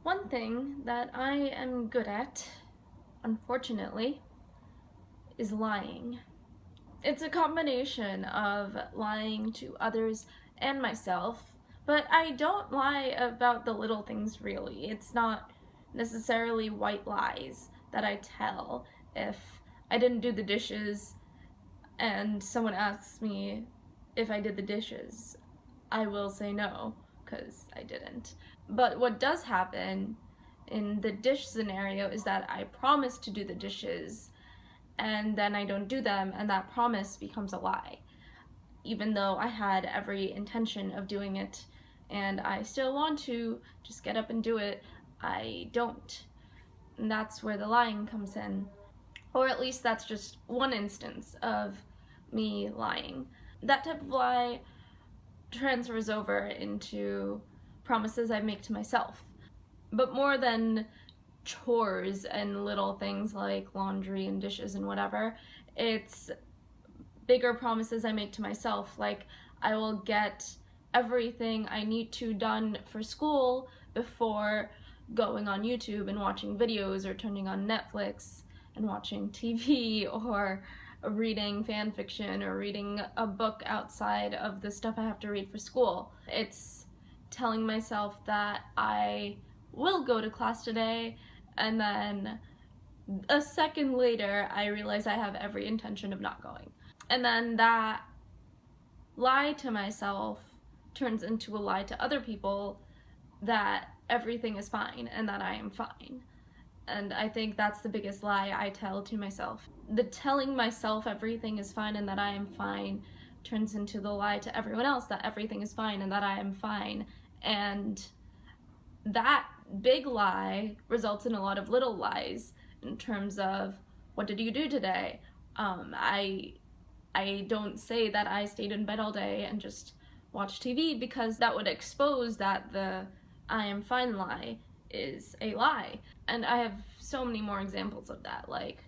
One thing that I am good at, unfortunately, is lying. It's a combination of lying to others and myself, but I don't lie about the little things really. It's not necessarily white lies that I tell. If I didn't do the dishes and someone asks me if I did the dishes, I will say no, because I didn't. But what does happen in the dish scenario is that I promise to do the dishes and then I don't do them, and that promise becomes a lie. Even though I had every intention of doing it and I still want to just get up and do it, I don't. And that's where the lying comes in. Or at least that's just one instance of me lying. That type of lie transfers over into promises I make to myself. But more than chores and little things like laundry and dishes and whatever, it's bigger promises I make to myself, like I will get everything I need to done for school before going on YouTube and watching videos or turning on Netflix and watching TV or reading fan fiction or reading a book outside of the stuff I have to read for school. It's telling myself that I will go to class today, and then a second later I realize I have every intention of not going. And then that lie to myself turns into a lie to other people that everything is fine and that I am fine. And I think that's the biggest lie I tell to myself. The telling myself everything is fine and that I am fine turns into the lie to everyone else that everything is fine and that I am fine. And that big lie results in a lot of little lies in terms of, what did you do today? I don't say that I stayed in bed all day and just watched TV, because that would expose that the I am fine lie is a lie. And I have so many more examples of that, like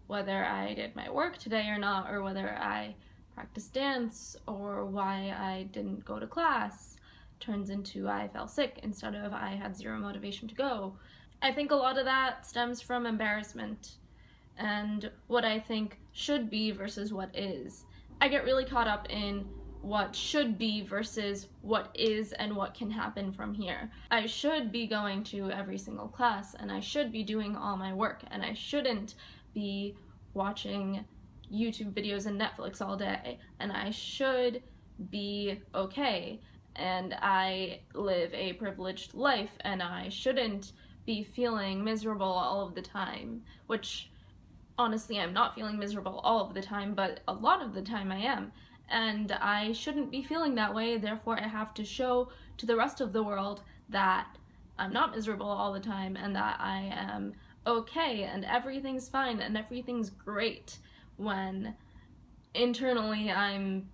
whether I did my work today or not, or whether I practiced dance, or why I didn't go to class turns into I fell sick instead of I had zero motivation to go. I think a lot of that stems from embarrassment and what I think should be versus what is. I get really caught up in what should be versus what is and what can happen from here. I should be going to every single class, and I should be doing all my work, and I shouldn't be watching YouTube videos and Netflix all day, and I should be okay, and I live a privileged life, and I shouldn't be feeling miserable all of the time, which honestly I'm not feeling miserable all of the time, but a lot of the time I am. And I shouldn't be feeling that way, therefore I have to show to the rest of the world that I'm not miserable all the time and that I am okay and everything's fine and everything's great, when internally I'm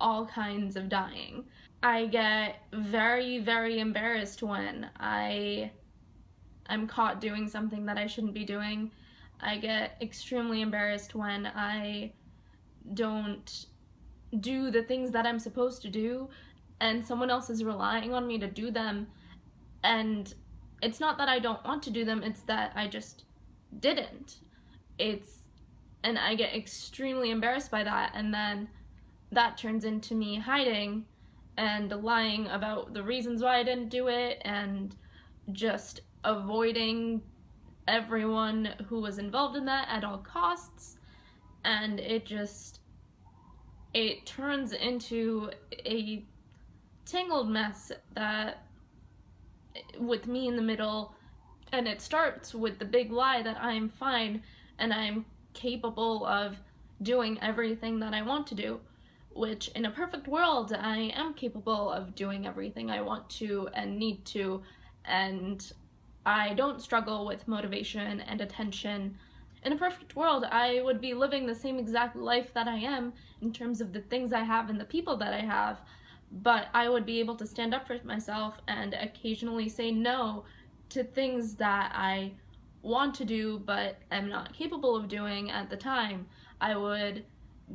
all kinds of dying. I get very, very embarrassed when I'm caught doing something that I shouldn't be doing. I get extremely embarrassed when I don't do the things that I'm supposed to do and someone else is relying on me to do them, and it's not that I don't want to do them, it's that I just didn't. And I get extremely embarrassed by that, and then that turns into me hiding and lying about the reasons why I didn't do it and just avoiding everyone who was involved in that at all costs, and it turns into a tangled mess that, with me in the middle, and it starts with the big lie that I'm fine and I'm capable of doing everything that I want to do, which in a perfect world I am capable of doing everything I want to and need to, and I don't struggle with motivation and attention. In a perfect world, I would be living the same exact life that I am in terms of the things I have and the people that I have, but I would be able to stand up for myself and occasionally say no to things that I want to do but am not capable of doing at the time, I would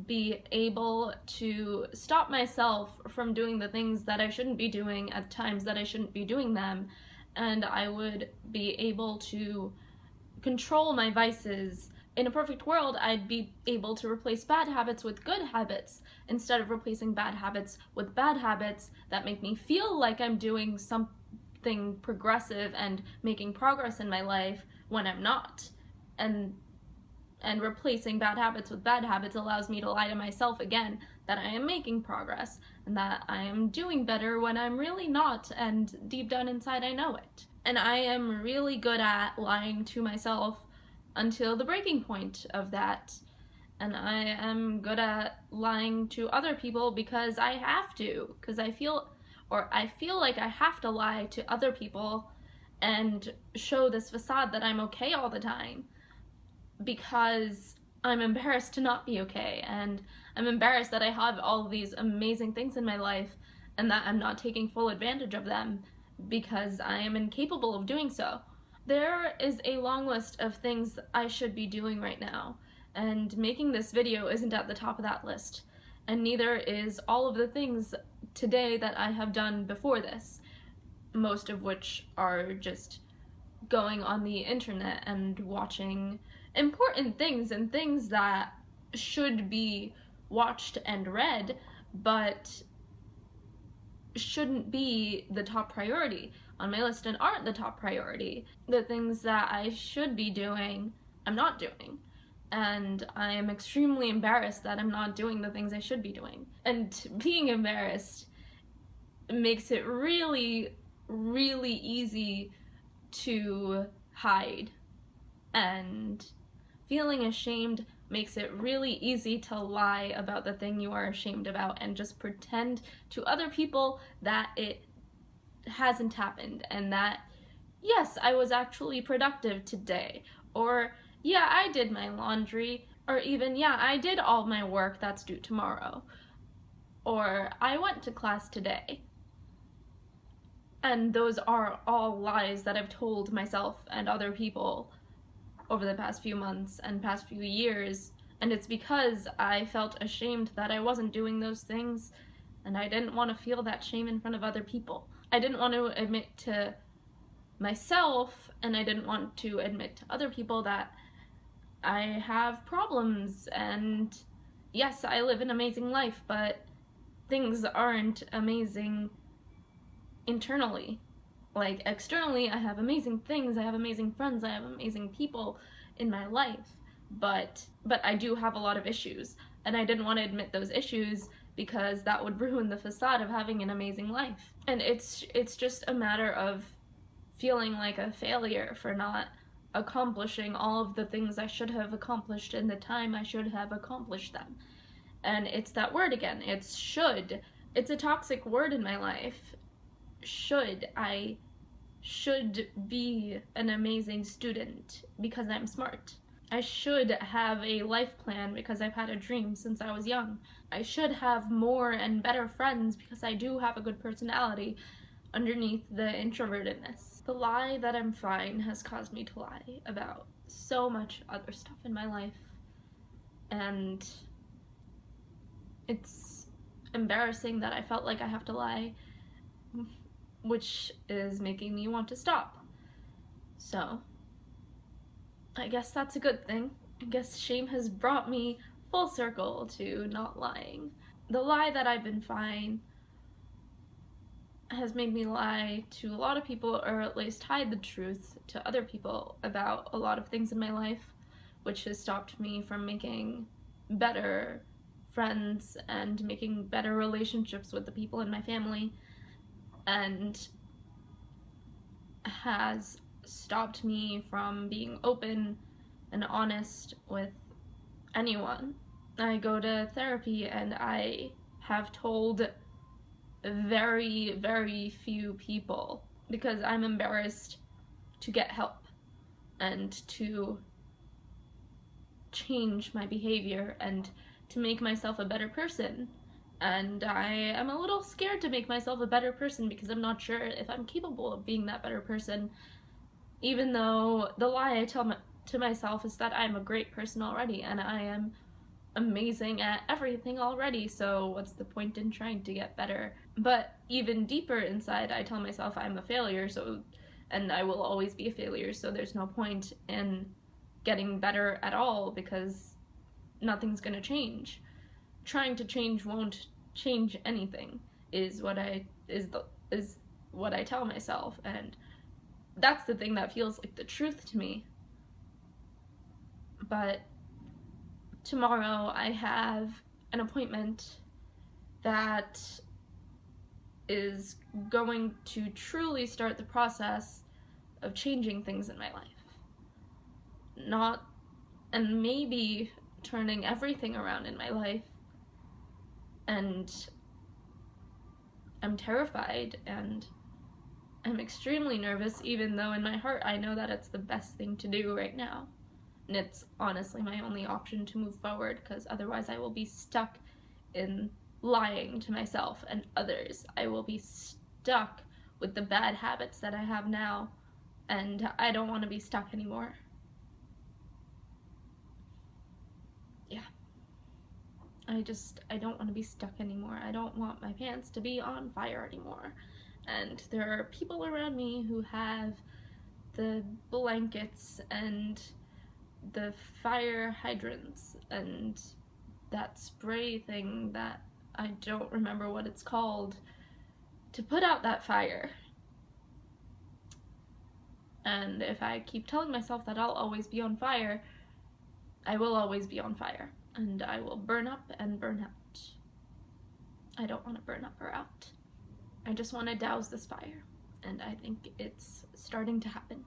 be able to stop myself from doing the things that I shouldn't be doing at times that I shouldn't be doing them, and I would be able to control my vices. In a perfect world, I'd be able to replace bad habits with good habits instead of replacing bad habits with bad habits that make me feel like I'm doing something progressive and making progress in my life when I'm not. And replacing bad habits with bad habits allows me to lie to myself again that I am making progress and that I am doing better when I'm really not, and deep down inside I know it. And I am really good at lying to myself until the breaking point of that. And I am good at lying to other people because I have to, because I feel like I have to lie to other people and show this facade that I'm okay all the time, because I'm embarrassed to not be okay, and I'm embarrassed that I have all of these amazing things in my life and that I'm not taking full advantage of them because I am incapable of doing so. There is a long list of things I should be doing right now, and making this video isn't at the top of that list, and neither is all of the things today that I have done before this, most of which are just going on the internet and watching important things and things that should be watched and read, but shouldn't be the top priority on my list and aren't the top priority. The things that I should be doing, I'm not doing. And I am extremely embarrassed that I'm not doing the things I should be doing. And being embarrassed makes it really, really easy to hide, and feeling ashamed makes it really easy to lie about the thing you are ashamed about and just pretend to other people that it hasn't happened, and that yes, I was actually productive today, or yeah, I did my laundry, or even yeah, I did all my work that's due tomorrow, or I went to class today. And those are all lies that I've told myself and other people over the past few months and past few years, and it's because I felt ashamed that I wasn't doing those things, and I didn't want to feel that shame in front of other people. I didn't want to admit to myself, and I didn't want to admit to other people that I have problems, and yes, I live an amazing life, but things aren't amazing internally. Like, externally, I have amazing things, I have amazing friends, I have amazing people in my life, but I do have a lot of issues, and I didn't want to admit those issues because that would ruin the facade of having an amazing life. And it's just a matter of feeling like a failure for not accomplishing all of the things I should have accomplished in the time I should have accomplished them. And it's that word again, it's should. It's a toxic word in my life. Should. I should be an amazing student because I'm smart. I should have a life plan because I've had a dream since I was young. I should have more and better friends because I do have a good personality underneath the introvertedness. The lie that I'm fine has caused me to lie about so much other stuff in my life, and it's embarrassing that I felt like I have to lie, which is making me want to stop. So, I guess that's a good thing. I guess shame has brought me full circle to not lying. The lie that I've been fine has made me lie to a lot of people, or at least hide the truth to other people about a lot of things in my life, which has stopped me from making better friends and making better relationships with the people in my family, and has stopped me from being open and honest with anyone. I go to therapy and I have told very, very few people because I'm embarrassed to get help and to change my behavior and to make myself a better person. And I am a little scared to make myself a better person because I'm not sure if I'm capable of being that better person. Even though the lie I tell to myself is that I'm a great person already and I am amazing at everything already, so what's the point in trying to get better? But even deeper inside, I tell myself I'm a failure, so and I will always be a failure, so there's no point in getting better at all because nothing's going to change. Trying to change won't change anything is what I tell myself, and that's the thing that feels like the truth to me. But tomorrow I have an appointment that is going to truly start the process of changing things in my life. Not, and maybe turning everything around in my life. And I'm terrified and I'm extremely nervous, even though in my heart I know that it's the best thing to do right now. And it's honestly my only option to move forward, because otherwise I will be stuck in lying to myself and others. I will be stuck with the bad habits that I have now, and I don't want to be stuck anymore. Yeah. I don't want to be stuck anymore. I don't want my pants to be on fire anymore. And there are people around me who have the blankets and the fire hydrants and that spray thing that I don't remember what it's called to put out that fire. And if I keep telling myself that I'll always be on fire, I will always be on fire. And I will burn up and burn out. I don't want to burn up or out. I just want to douse this fire. And I think it's starting to happen.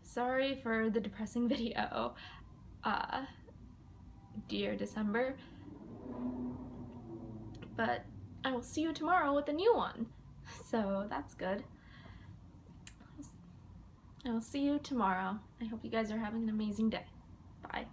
Sorry for the depressing video, dear December. But I will see you tomorrow with a new one. So that's good. I will see you tomorrow. I hope you guys are having an amazing day. Bye.